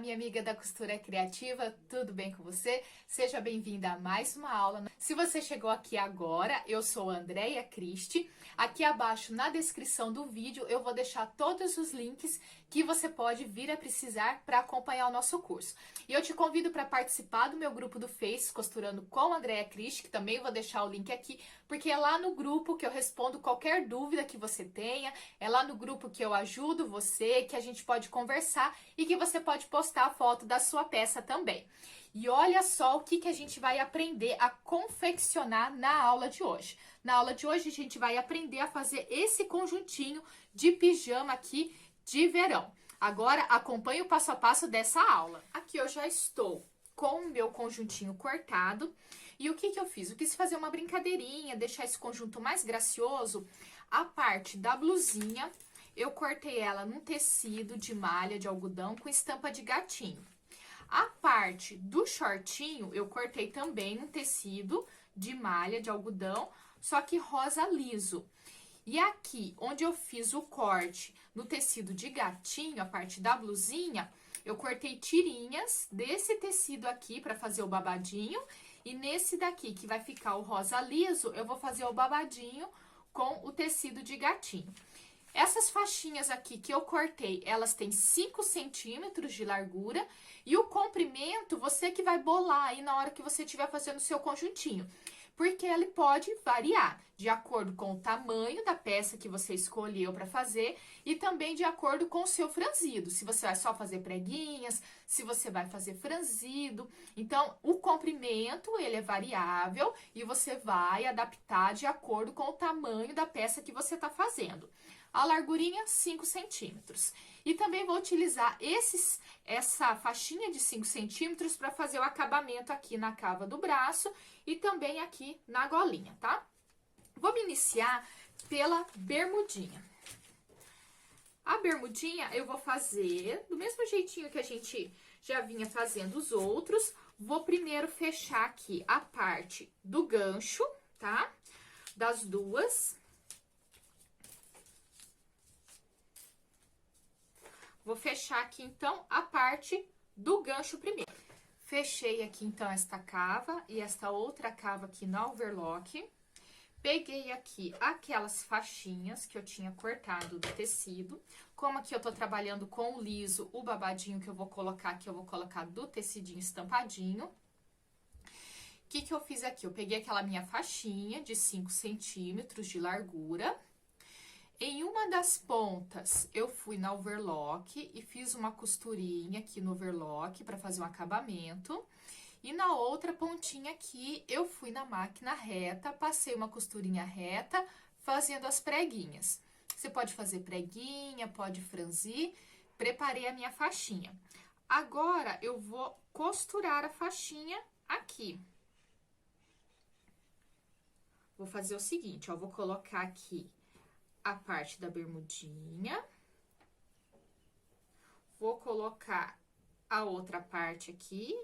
minha amiga da costura criativa, tudo bem com você? Seja bem-vinda a mais uma aula. Se você chegou aqui agora, eu sou a Andréia Cristi. Aqui abaixo na descrição do vídeo eu vou deixar todos os links que você pode vir a precisar para acompanhar o nosso curso. E eu te convido para participar do meu grupo do Face, Costurando com a Andréia Cristi, que também vou deixar o link aqui, porque é lá no grupo que eu respondo qualquer dúvida que você tenha, é lá no grupo que eu ajudo você, que a gente pode conversar e que você pode postar a foto da sua peça também. E olha só o que a gente vai aprender a confeccionar na aula de hoje. Na aula de hoje a gente vai aprender a fazer esse conjuntinho de pijama aqui de verão. Agora acompanhe o passo a passo dessa aula. Aqui eu já estou com o meu conjuntinho cortado. E o que eu fiz? Eu quis fazer uma brincadeirinha, deixar esse conjunto mais gracioso. A parte da blusinha, eu cortei ela num tecido de malha de algodão com estampa de gatinho. A parte do shortinho, eu cortei também num tecido de malha de algodão, só que rosa liso. E aqui, onde eu fiz o corte no tecido de gatinho, a parte da blusinha, eu cortei tirinhas desse tecido aqui para fazer o babadinho. E nesse daqui, que vai ficar o rosa liso, eu vou fazer o babadinho com o tecido de gatinho. Essas faixinhas aqui que eu cortei, elas têm 5 centímetros de largura. E o comprimento, você que vai bolar aí na hora que você estiver fazendo o seu conjuntinho. Porque ele pode variar de acordo com o tamanho da peça que você escolheu para fazer e também de acordo com o seu franzido. Se você vai só fazer preguinhas, se você vai fazer franzido. Então, o comprimento, ele é variável e você vai adaptar de acordo com o tamanho da peça que você está fazendo. A largurinha, 5 centímetros. E também vou utilizar essa faixinha de 5 centímetros para fazer o acabamento aqui na cava do braço e também aqui na golinha, tá? Vou me iniciar pela bermudinha. A bermudinha eu vou fazer do mesmo jeitinho que a gente já vinha fazendo os outros. Vou primeiro fechar aqui a parte do gancho, tá? Das duas. Vou fechar aqui, então, a parte do gancho primeiro. Fechei aqui, então, esta cava e esta outra cava aqui na overlock. Peguei aqui aquelas faixinhas que eu tinha cortado do tecido. Como aqui eu tô trabalhando com o liso, o babadinho que eu vou colocar aqui, eu vou colocar do tecidinho estampadinho. O que eu fiz aqui? Eu peguei aquela minha faixinha de 5 centímetros de largura. Em uma das pontas, eu fui na overlock e fiz uma costurinha aqui no overlock para fazer um acabamento. E na outra pontinha aqui, eu fui na máquina reta, passei uma costurinha reta, fazendo as preguinhas. Você pode fazer preguinha, pode franzir. Preparei a minha faixinha. Agora, eu vou costurar a faixinha aqui. Vou fazer o seguinte, ó, vou colocar aqui a parte da bermudinha. Vou colocar a outra parte aqui.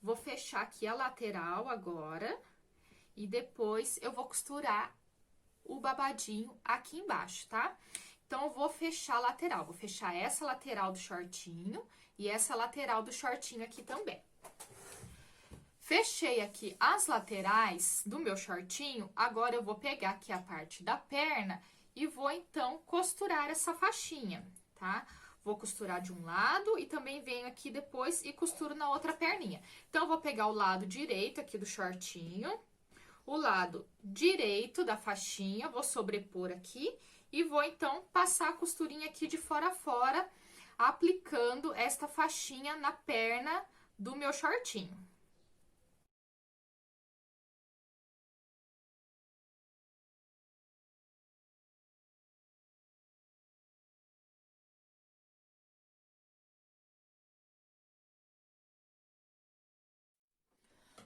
Vou fechar aqui a lateral agora. E depois eu vou costurar o babadinho aqui embaixo, tá? Então, eu vou fechar a lateral. Vou fechar essa lateral do shortinho e essa lateral do shortinho aqui também. Fechei aqui as laterais do meu shortinho, agora eu vou pegar aqui a parte da perna e vou, então, costurar essa faixinha, tá? Vou costurar de um lado e também venho aqui depois e costuro na outra perninha. Então, eu vou pegar o lado direito aqui do shortinho, o lado direito da faixinha, vou sobrepor aqui e vou, então, passar a costurinha aqui de fora a fora, aplicando esta faixinha na perna do meu shortinho.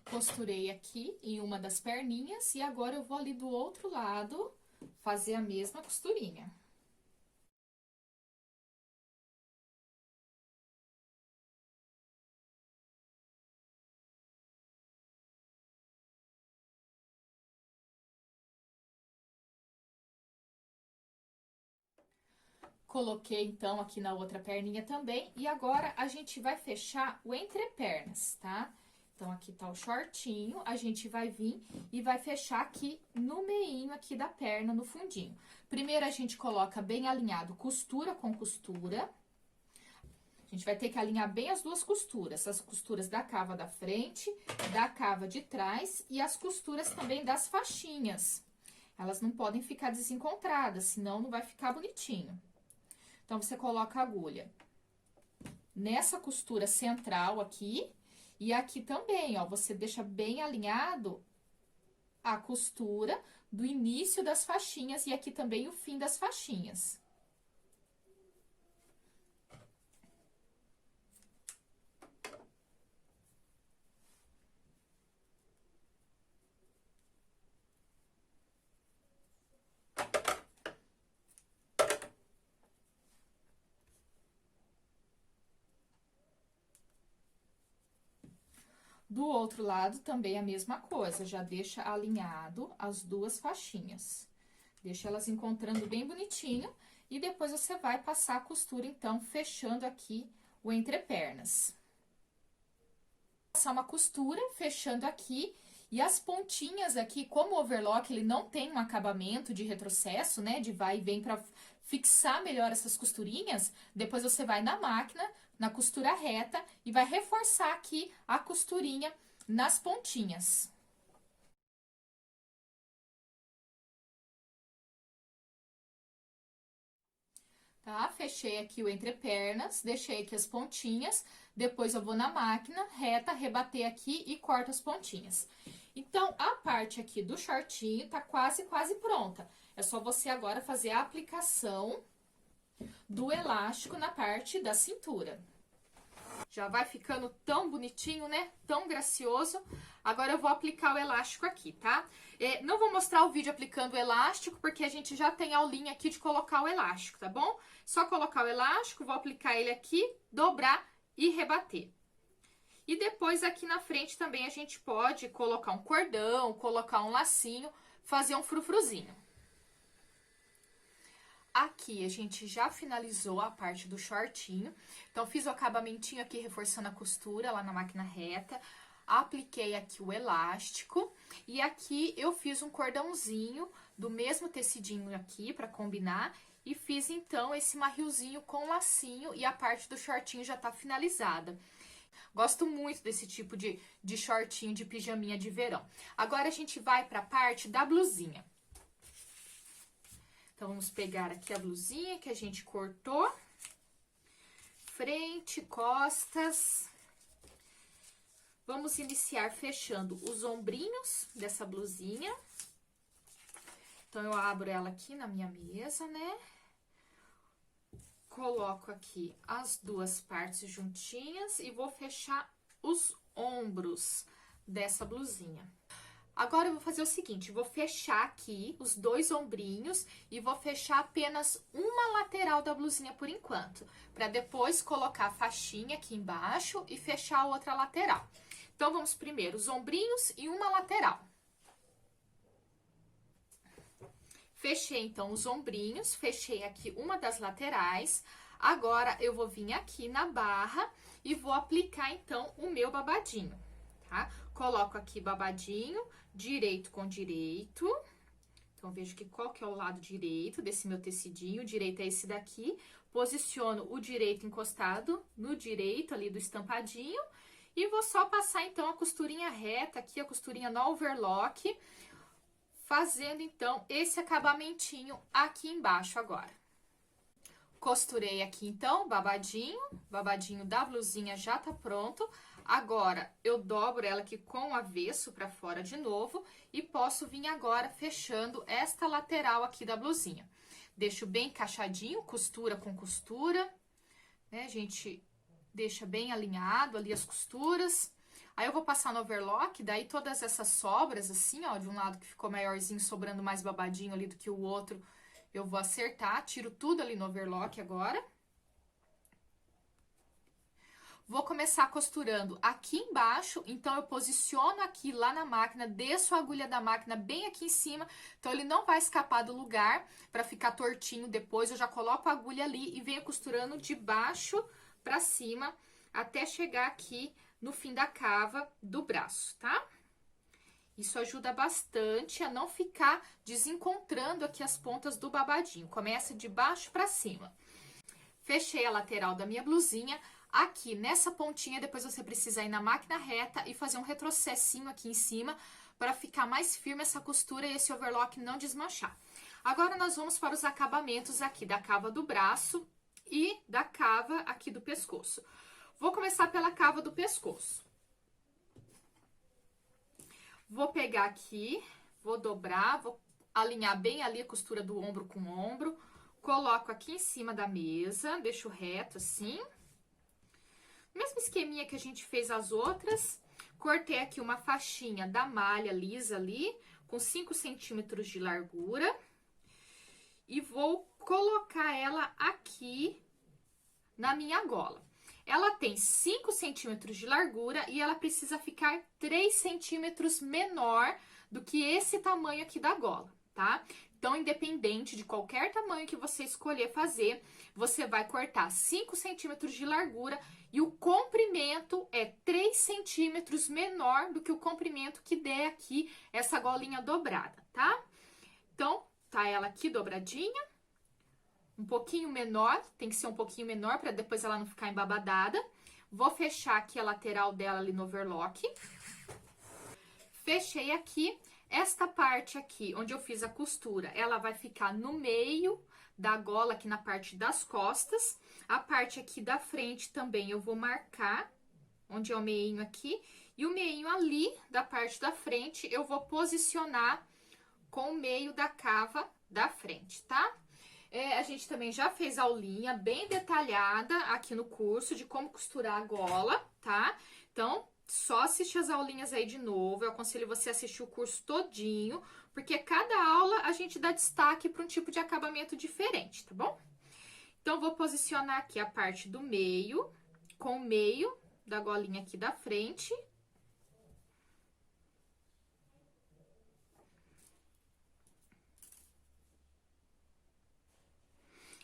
Costurei aqui em uma das perninhas e agora eu vou ali do outro lado fazer a mesma costurinha. coloquei então aqui na outra perninha também. E agora a gente vai fechar o entrepernas, tá? Então, aqui tá o shortinho, a gente vai vir e vai fechar aqui no meinho aqui da perna, no fundinho. Primeiro, a gente coloca bem alinhado costura com costura. A gente vai ter que alinhar bem as duas costuras, as costuras da cava da frente, da cava de trás e as costuras também das faixinhas. Elas não podem ficar desencontradas, senão não vai ficar bonitinho. Então, você coloca a agulha nessa costura central aqui. E aqui também, ó, você deixa bem alinhado a costura do início das faixinhas e aqui também o fim das faixinhas. Do outro lado, também a mesma coisa, já deixa alinhado as duas faixinhas. Deixa elas encontrando bem bonitinho e depois você vai passar a costura, então, fechando aqui o entrepernas. Passar uma costura, fechando aqui, e as pontinhas aqui, como o overlock, ele não tem um acabamento de retrocesso, né, de vai e vem pra fixar melhor essas costurinhas, depois você vai na máquina, na costura reta, e vai reforçar aqui a costurinha nas pontinhas. Tá? Fechei aqui o entrepernas, deixei aqui as pontinhas, depois eu vou na máquina reta, rebater aqui e corto as pontinhas. Então, a parte aqui do shortinho tá quase pronta. É só você agora fazer a aplicação do elástico na parte da cintura. Já vai ficando tão bonitinho, né? Tão gracioso. Agora eu vou aplicar o elástico aqui, tá? Não vou mostrar o vídeo aplicando o elástico, porque a gente já tem a aulinha aqui de colocar o elástico, tá bom? Só colocar o elástico, vou aplicar ele aqui, dobrar e rebater. E depois aqui na frente também a gente pode colocar um cordão, colocar um lacinho, fazer um frufruzinho. Aqui a gente já finalizou a parte do shortinho, então fiz o acabamentinho aqui reforçando a costura lá na máquina reta, apliquei aqui o elástico e aqui eu fiz um cordãozinho do mesmo tecidinho aqui pra combinar e fiz então esse marrilzinho com lacinho e a parte do shortinho já tá finalizada. Gosto muito desse tipo de shortinho, de pijaminha de verão. Agora a gente vai pra parte da blusinha. Então, vamos pegar aqui a blusinha que a gente cortou. Frente, costas. Vamos iniciar fechando os ombrinhos dessa blusinha. Então, eu abro ela aqui na minha mesa, né? Coloco aqui as duas partes juntinhas e vou fechar os ombros dessa blusinha. Agora, eu vou fazer o seguinte, vou fechar aqui os dois ombrinhos e vou fechar apenas uma lateral da blusinha por enquanto, para depois colocar a faixinha aqui embaixo e fechar a outra lateral. Então, vamos primeiro os ombrinhos e uma lateral. Fechei, então, os ombrinhos, fechei aqui uma das laterais. Agora, eu vou vir aqui na barra e vou aplicar, então, o meu babadinho, tá? Coloco aqui babadinho, direito com direito. Então, vejo que qual que é o lado direito desse meu tecidinho. O direito é esse daqui. Posiciono o direito encostado no direito ali do estampadinho. E vou só passar, então, a costurinha reta aqui, a costurinha no overlock. Fazendo, então, esse acabamentinho aqui embaixo agora. Costurei aqui, então, babadinho da blusinha já tá pronto. Agora, eu dobro ela aqui com o avesso pra fora de novo e posso vir agora fechando esta lateral aqui da blusinha. Deixo bem encaixadinho, costura com costura, né? A gente deixa bem alinhado ali as costuras. Aí, eu vou passar no overlock, daí todas essas sobras, assim, ó, de um lado que ficou maiorzinho, sobrando mais babadinho ali do que o outro, eu vou acertar, tiro tudo ali no overlock agora. Vou começar costurando aqui embaixo, então eu posiciono aqui lá na máquina, desço a agulha da máquina bem aqui em cima, então ele não vai escapar do lugar para ficar tortinho depois. Eu já coloco a agulha ali e venho costurando de baixo para cima até chegar aqui no fim da cava do braço, tá? Isso ajuda bastante a não ficar desencontrando aqui as pontas do babadinho. Começa de baixo para cima. Fechei a lateral da minha blusinha. Aqui nessa pontinha, depois você precisa ir na máquina reta e fazer um retrocessinho aqui em cima para ficar mais firme essa costura e esse overlock não desmanchar. Agora nós vamos para os acabamentos aqui da cava do braço e da cava aqui do pescoço. Vou começar pela cava do pescoço. Vou pegar aqui, vou dobrar, vou alinhar bem ali a costura do ombro com o ombro. Coloco aqui em cima da mesa, deixo reto assim. Mesmo esqueminha que a gente fez as outras. Cortei aqui uma faixinha da malha lisa ali, com 5 centímetros de largura. E vou colocar ela aqui na minha gola. Ela tem 5 centímetros de largura e ela precisa ficar 3 centímetros menor do que esse tamanho aqui da gola, tá? Então, independente de qualquer tamanho que você escolher fazer, você vai cortar 5 centímetros de largura e o comprimento é 3 centímetros menor do que o comprimento que der aqui essa golinha dobrada, tá? Então, tá ela aqui dobradinha. Um pouquinho menor, tem que ser um pouquinho menor para depois ela não ficar embabadada. Vou fechar aqui a lateral dela ali no overlock. Fechei aqui. Esta parte aqui, onde eu fiz a costura, ela vai ficar no meio da gola, aqui na parte das costas. A parte aqui da frente também eu vou marcar, onde é o meinho aqui. E o meinho ali, da parte da frente, eu vou posicionar com o meio da cava da frente, tá? A gente também já fez aulinha bem detalhada aqui no curso de como costurar a gola, tá? Então, só assistir as aulinhas aí de novo. Eu aconselho você a assistir o curso todinho, porque cada aula a gente dá destaque para um tipo de acabamento diferente, tá bom? Então, vou posicionar aqui a parte do meio, com o meio da golinha aqui da frente.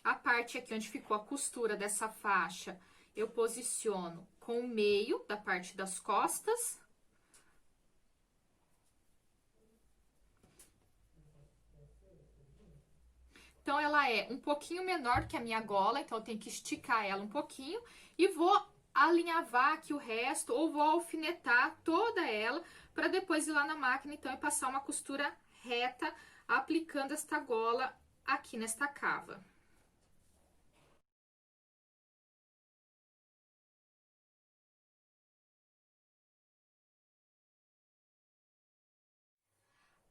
A parte aqui onde ficou a costura dessa faixa, eu posiciono com o meio da parte das costas. Então, ela é um pouquinho menor que a minha gola, então eu tenho que esticar ela um pouquinho. E vou alinhavar aqui o resto, ou vou alfinetar toda ela, para depois ir lá na máquina, então, e passar uma costura reta, aplicando esta gola aqui nesta cava.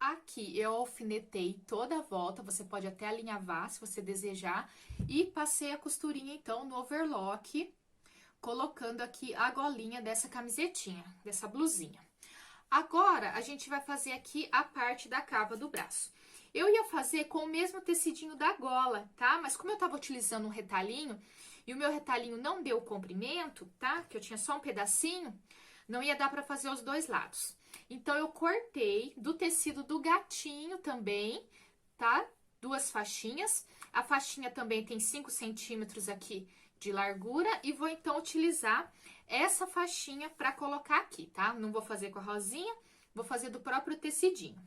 Aqui eu alfinetei toda a volta, você pode até alinhavar se você desejar, e passei a costurinha então no overlock, colocando aqui a golinha dessa camisetinha, dessa blusinha. Agora, a gente vai fazer aqui a parte da cava do braço. Eu ia fazer com o mesmo tecidinho da gola, tá? Mas como eu tava utilizando um retalhinho, e o meu retalhinho não deu comprimento, tá? Que eu tinha só um pedacinho, não ia dar pra fazer os dois lados. Então, eu cortei do tecido do gatinho também, tá? 2 faixinhas. A faixinha também tem 5 centímetros aqui de largura. E vou, então, utilizar essa faixinha pra colocar aqui, tá? Não vou fazer com a rosinha, vou fazer do próprio tecidinho.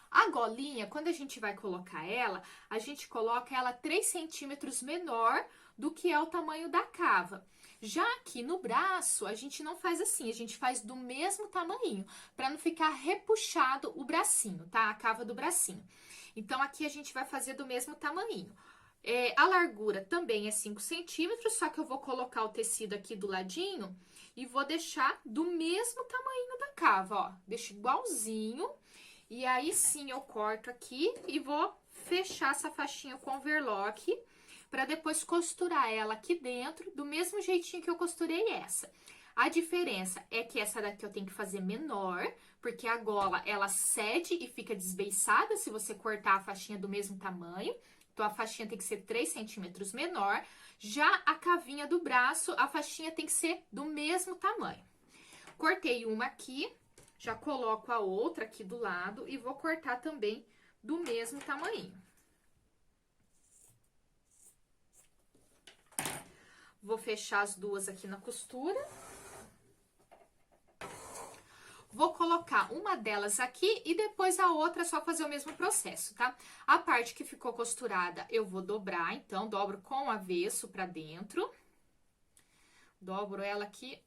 A golinha, quando a gente vai colocar ela, a gente coloca ela 3 centímetros menor do que é o tamanho da cava. Já aqui no braço, a gente não faz assim, a gente faz do mesmo tamanho, para não ficar repuxado o bracinho, tá? A cava do bracinho. Então, aqui a gente vai fazer do mesmo tamanho. A largura também é 5 centímetros, só que eu vou colocar o tecido aqui do ladinho e vou deixar do mesmo tamanho da cava, ó. Deixo igualzinho. E aí, sim, eu corto aqui e vou fechar essa faixinha com overlock, para depois costurar ela aqui dentro, do mesmo jeitinho que eu costurei essa. A diferença é que essa daqui eu tenho que fazer menor, porque a gola, ela cede e fica desbeiçada se você cortar a faixinha do mesmo tamanho. Então, a faixinha tem que ser 3 centímetros menor. Já a cavinha do braço, a faixinha tem que ser do mesmo tamanho. Cortei uma aqui, já coloco a outra aqui do lado e vou cortar também do mesmo tamanho. Vou fechar as duas aqui na costura. Vou colocar uma delas aqui e depois a outra é só fazer o mesmo processo, tá? A parte que ficou costurada eu vou dobrar, então, dobro com o avesso pra dentro. Dobro ela aqui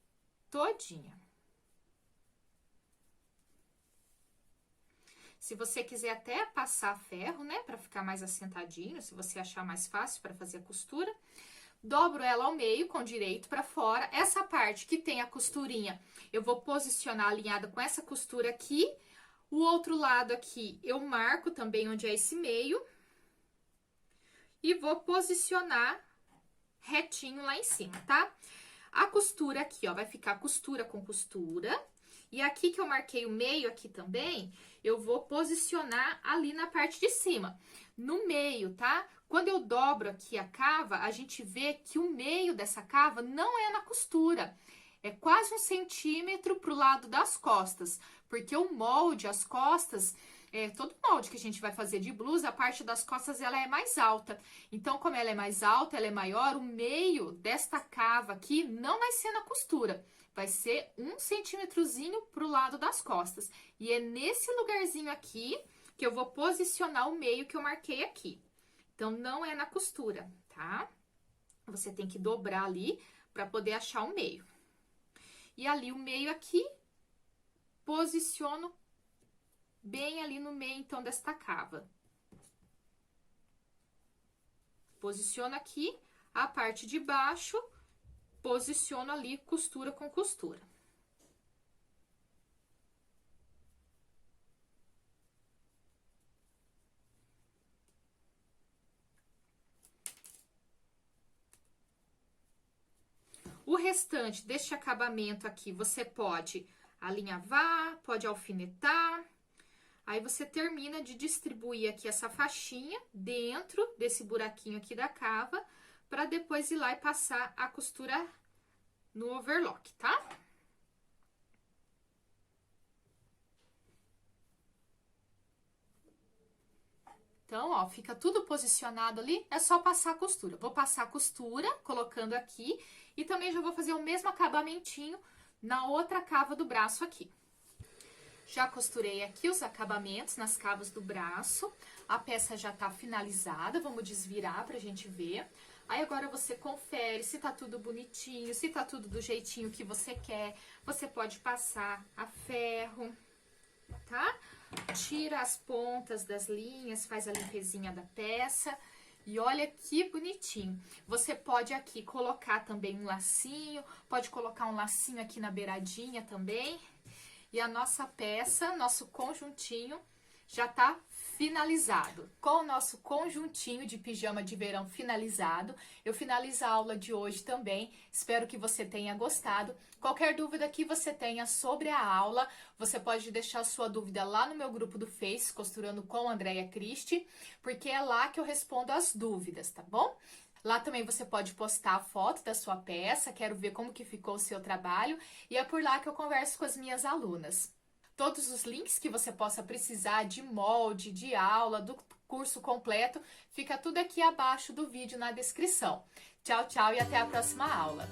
todinha. Se você quiser até passar ferro, né, pra ficar mais assentadinho, se você achar mais fácil pra fazer a costura. Dobro ela ao meio, com direito pra fora. Essa parte que tem a costurinha, eu vou posicionar alinhada com essa costura aqui. O outro lado aqui, eu marco também onde é esse meio. E vou posicionar retinho lá em cima, tá? A costura aqui, ó, vai ficar costura com costura. E aqui que eu marquei o meio aqui também, eu vou posicionar ali na parte de cima. No meio, tá? Quando eu dobro aqui a cava, a gente vê que o meio dessa cava não é na costura. É quase 1 centímetro pro lado das costas. Porque o molde, as costas, todo molde que a gente vai fazer de blusa, a parte das costas ela é mais alta. Então, como ela é mais alta, ela é maior, o meio desta cava aqui não vai ser na costura. Vai ser 1 centímetrozinho pro lado das costas. E é nesse lugarzinho aqui que eu vou posicionar o meio que eu marquei aqui. Então, não é na costura, tá? Você tem que dobrar ali pra poder achar o meio. E ali o meio aqui, posiciono bem ali no meio, então, desta cava. Posiciono aqui, a parte de baixo, posiciono ali costura com costura. O restante deste acabamento aqui, você pode alinhavar, pode alfinetar. Aí, você termina de distribuir aqui essa faixinha dentro desse buraquinho aqui da cava, pra depois ir lá e passar a costura no overlock, tá? Então, ó, fica tudo posicionado ali, é só passar a costura. Vou passar a costura, colocando aqui, e também já vou fazer o mesmo acabamentinho na outra cava do braço aqui. Já costurei aqui os acabamentos nas cavas do braço, a peça já tá finalizada, vamos desvirar pra gente ver. Aí, agora você confere se tá tudo bonitinho, se tá tudo do jeitinho que você quer. Você pode passar a ferro, tá? Tira as pontas das linhas, faz a limpezinha da peça. E olha que bonitinho. Você pode aqui colocar também um lacinho, pode colocar um lacinho aqui na beiradinha também. E a nossa peça, nosso conjuntinho, já tá finalizado. Com o nosso conjuntinho de pijama de verão finalizado, eu finalizo a aula de hoje também. Espero que você tenha gostado. Qualquer dúvida que você tenha sobre a aula, você pode deixar sua dúvida lá no meu grupo do Face, Costurando com Andréia Cristi, porque é lá que eu respondo as dúvidas, tá bom? Lá também você pode postar a foto da sua peça, quero ver como que ficou o seu trabalho, e é por lá que eu converso com as minhas alunas. Todos os links que você possa precisar de molde, de aula, do curso completo, fica tudo aqui abaixo do vídeo na descrição. Tchau, tchau e até a próxima aula!